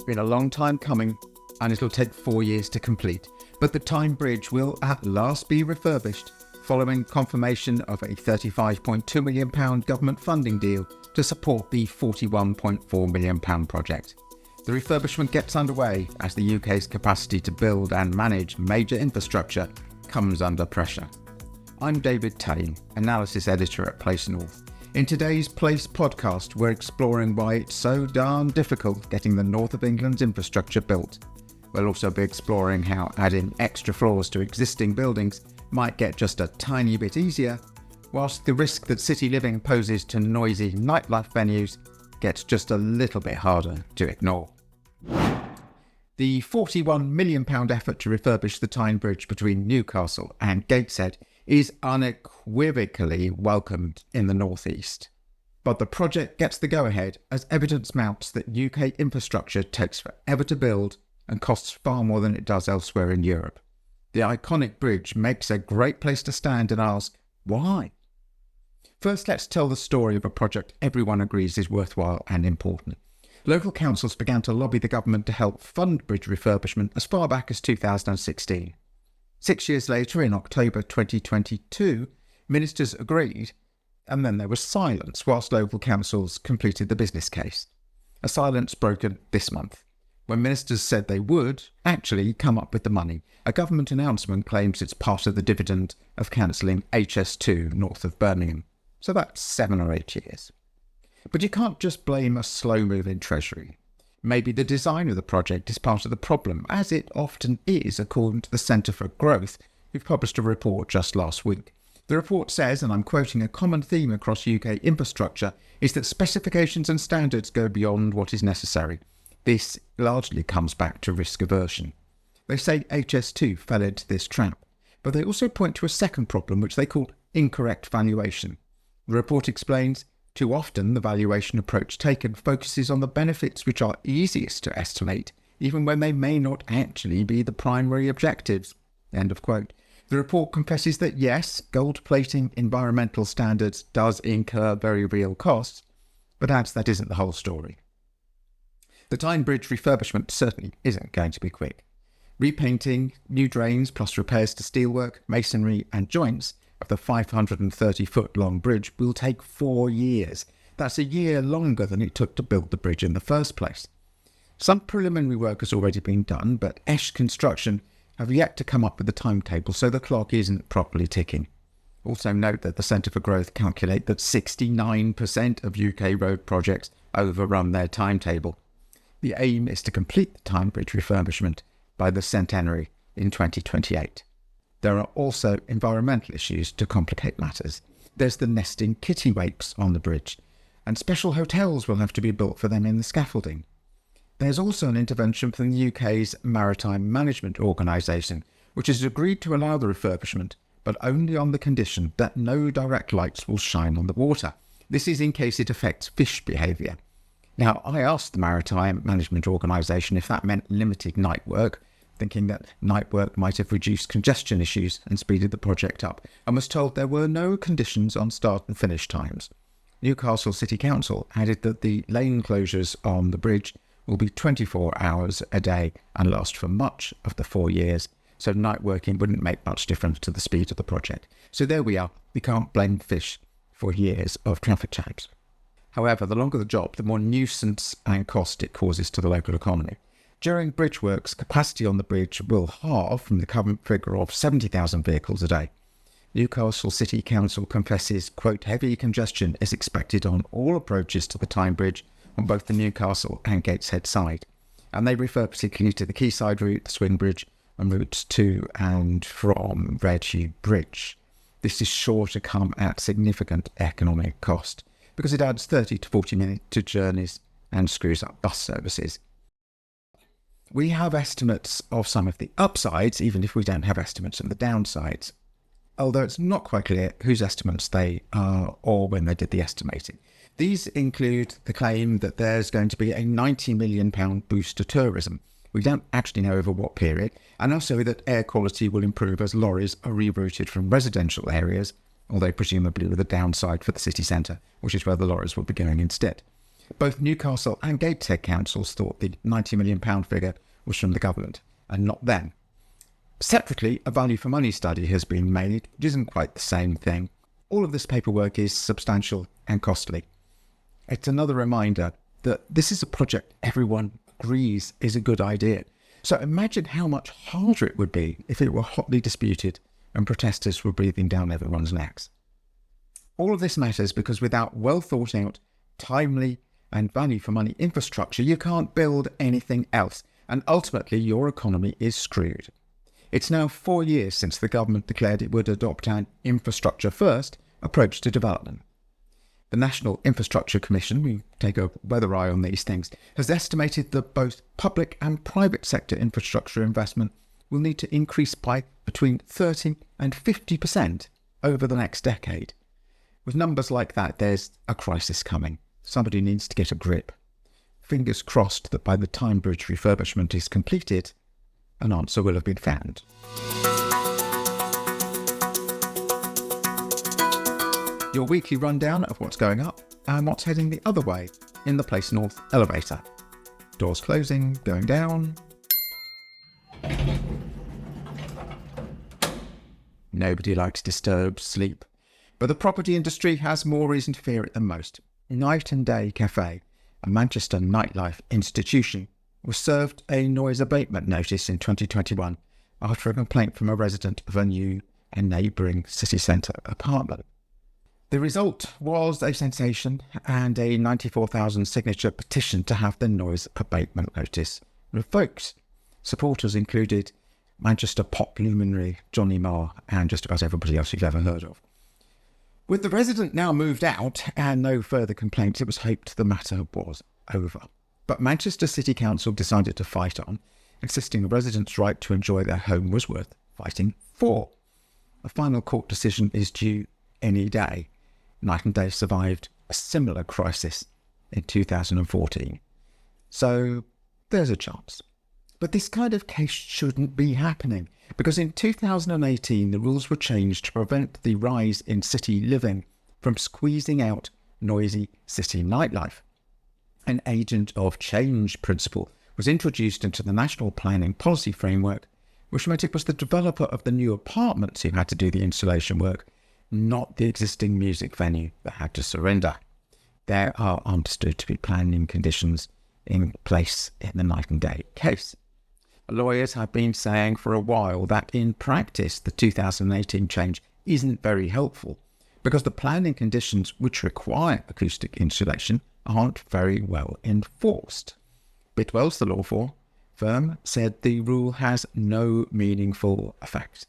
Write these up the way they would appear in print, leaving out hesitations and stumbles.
been a long time coming, and it'll take 4 years to complete, but the Tyne Bridge will at last be refurbished following confirmation of a £35.2 million government funding deal to support the £41.4 million project. The refurbishment gets underway as the UK's capacity to build and manage major infrastructure comes under pressure. I'm David Thame, Analysis Editor at Place North. In today's Place podcast, we're exploring why it's so darn difficult getting the north of England's infrastructure built. We'll also be exploring how adding extra floors to existing buildings might get just a tiny bit easier, whilst the risk that city living poses to noisy nightlife venues gets just a little bit harder to ignore. The £41 million effort to refurbish the Tyne Bridge between Newcastle and Gateshead is unequivocally welcomed in the northeast. But the project gets the go-ahead as evidence mounts that UK infrastructure takes forever to build and costs far more than it does elsewhere in Europe. The iconic bridge makes a great place to stand and ask, why? First, let's tell the story of a project everyone agrees is worthwhile and important. Local councils began to lobby the government to help fund bridge refurbishment as far back as 2016. 6 years later, in October 2022, ministers agreed, and then there was silence whilst local councils completed the business case. A silence broken this month, when ministers said they would actually come up with the money. A government announcement claims it's part of the dividend of cancelling HS2 north of Birmingham. So that's 7 or 8 years. But you can't just blame a slow-moving Treasury. Maybe the design of the project is part of the problem, as it often is, according to the Centre for Growth, who published a report just last week. The report says, and I'm quoting, a common theme across UK infrastructure is that specifications and standards go beyond what is necessary. This largely comes back to risk aversion. They say HS2 fell into this trap, but they also point to a second problem which they call incorrect valuation. The report explains, too often the valuation approach taken focuses on the benefits which are easiest to estimate, even when they may not actually be the primary objectives. End of quote. The report confesses that yes, gold-plating environmental standards does incur very real costs, but adds that isn't the whole story. The Tyne Bridge refurbishment certainly isn't going to be quick. Repainting, new drains plus repairs to steelwork, masonry and joints of the 530-foot-long bridge will take 4 years. That's a year longer than it took to build the bridge in the first place. Some preliminary work has already been done, but Esch Construction have yet to come up with a timetable, so the clock isn't properly ticking. Also note that the Centre for Growth calculate that 69% of UK road projects overrun their timetable. The aim is to complete the Tyne Bridge refurbishment by the centenary in 2028. There are also environmental issues to complicate matters. There's the nesting kittiwakes on the bridge, and special hotels will have to be built for them in the scaffolding. There's also an intervention from the UK's Maritime Management Organisation, which has agreed to allow the refurbishment, but only on the condition that no direct lights will shine on the water. This is in case it affects fish behaviour. Now, I asked the Maritime Management Organisation if that meant limited night work, thinking that night work might have reduced congestion issues and speeded the project up, and was told there were no conditions on start and finish times. Newcastle City Council added that the lane closures on the bridge will be 24 hours a day and last for much of the 4 years, so night working wouldn't make much difference to the speed of the project. So there we are. We can't blame fish for years of traffic jams. However, the longer the job, the more nuisance and cost it causes to the local economy. During bridge works, capacity on the bridge will halve from the current figure of 70,000 vehicles a day. Newcastle City Council confesses, quote, heavy congestion is expected on all approaches to the Tyne Bridge on both the Newcastle and Gateshead side. And they refer particularly to the Quayside route, the Swing Bridge, and routes to and from Redhill Bridge. This is sure to come at significant economic cost, because it adds 30 to 40 minutes to journeys and screws up bus services. We have estimates of some of the upsides, even if we don't have estimates of the downsides, although it's not quite clear whose estimates they are or when they did the estimating. These include the claim that there's going to be a £90 million boost to tourism. We don't actually know over what period, and also that air quality will improve as lorries are rerouted from residential areas, although presumably with a downside for the city centre, which is where the lorries will be going instead. Both Newcastle and Gateshead councils thought the £90 million figure was from the government and not them. Separately, a value for money study has been made, which isn't quite the same thing. All of this paperwork is substantial and costly. It's another reminder that this is a project everyone agrees is a good idea. So imagine how much harder it would be if it were hotly disputed and protesters were breathing down everyone's necks. All of this matters because without well thought out, timely and value for money infrastructure, you can't build anything else, and ultimately your economy is screwed. It's now 4 years since the government declared it would adopt an infrastructure-first approach to development. The National Infrastructure Commission, we take a weather eye on these things, has estimated that both public and private sector infrastructure investment will need to increase by between 30 and 50% over the next decade. With numbers like that, there's a crisis coming. Somebody needs to get a grip. Fingers crossed that by the Tyne Bridge refurbishment is completed, an answer will have been found. Your weekly rundown of what's going up and what's heading the other way in the Place North elevator. Doors closing, going down. Nobody likes disturbed sleep, but the property industry has more reason to fear it than most. Night and Day Cafe, a Manchester nightlife institution, was served a noise abatement notice in 2021 after a complaint from a resident of a new and neighbouring city centre apartment. The result was a sensation and a 94,000 signature petition to have the noise abatement notice revoked. Supporters included Manchester pop luminary Johnny Marr and just about everybody else you've ever heard of. With the resident now moved out and no further complaints, it was hoped the matter was over. But Manchester City Council decided to fight on, insisting the residents' right to enjoy their home was worth fighting for. A final court decision is due any day. Night and Day survived a similar crisis in 2014. So there's a chance. But this kind of case shouldn't be happening, because in 2018 the rules were changed to prevent the rise in city living from squeezing out noisy city nightlife. An agent of change principle was introduced into the National Planning Policy Framework, which meant it was the developer of the new apartments who had to do the installation work, not the existing music venue that had to surrender. There are understood to be planning conditions in place in the Night and Day case. Lawyers have been saying for a while that in practice the 2018 change isn't very helpful because the planning conditions which require acoustic insulation aren't very well enforced. Bidwell's the law firm said the rule has no meaningful effect.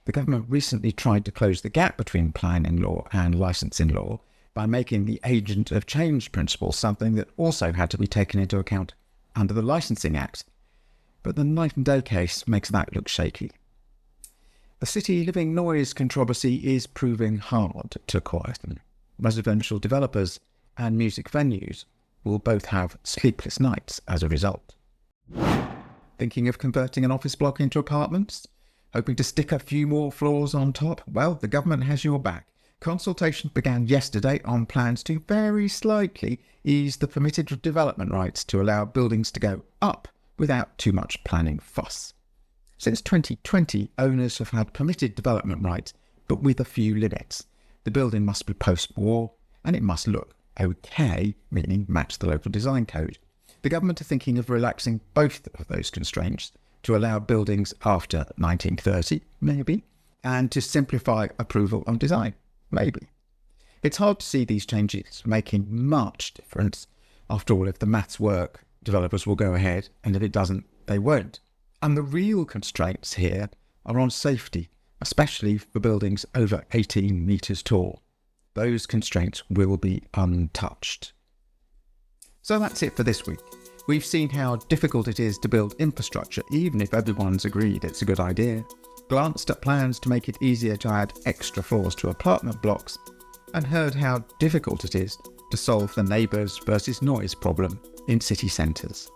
The government recently tried to close the gap between planning law and licensing law by making the agent of change principle something that also had to be taken into account under the Licensing Act. But the Night and Day case makes that look shaky. The city living noise controversy is proving hard to quieten. Residential developers and music venues will both have sleepless nights as a result. Thinking of converting an office block into apartments? Hoping to stick a few more floors on top? Well, the government has your back. Consultation began yesterday on plans to very slightly ease the permitted development rights to allow buildings to go up without too much planning fuss. Since 2020, owners have had permitted development rights, but with a few limits. The building must be post-war, and it must look okay, meaning match the local design code. The government are thinking of relaxing both of those constraints to allow buildings after 1930, maybe, and to simplify approval on design, maybe. It's hard to see these changes making much difference. After all, if the maths work, developers will go ahead, and if it doesn't, they won't. And the real constraints here are on safety, especially for buildings over 18 metres tall. Those constraints will be untouched. So that's it for this week. We've seen how difficult it is to build infrastructure, even if everyone's agreed it's a good idea, glanced at plans to make it easier to add extra floors to apartment blocks, and heard how difficult it is to solve the neighbours versus noise problem in city centres.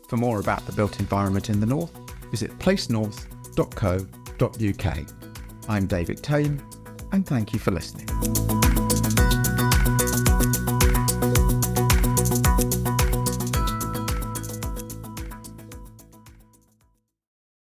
For more about the built environment in the north, visit placenorth.co.uk. I'm David Thame, and thank you for listening.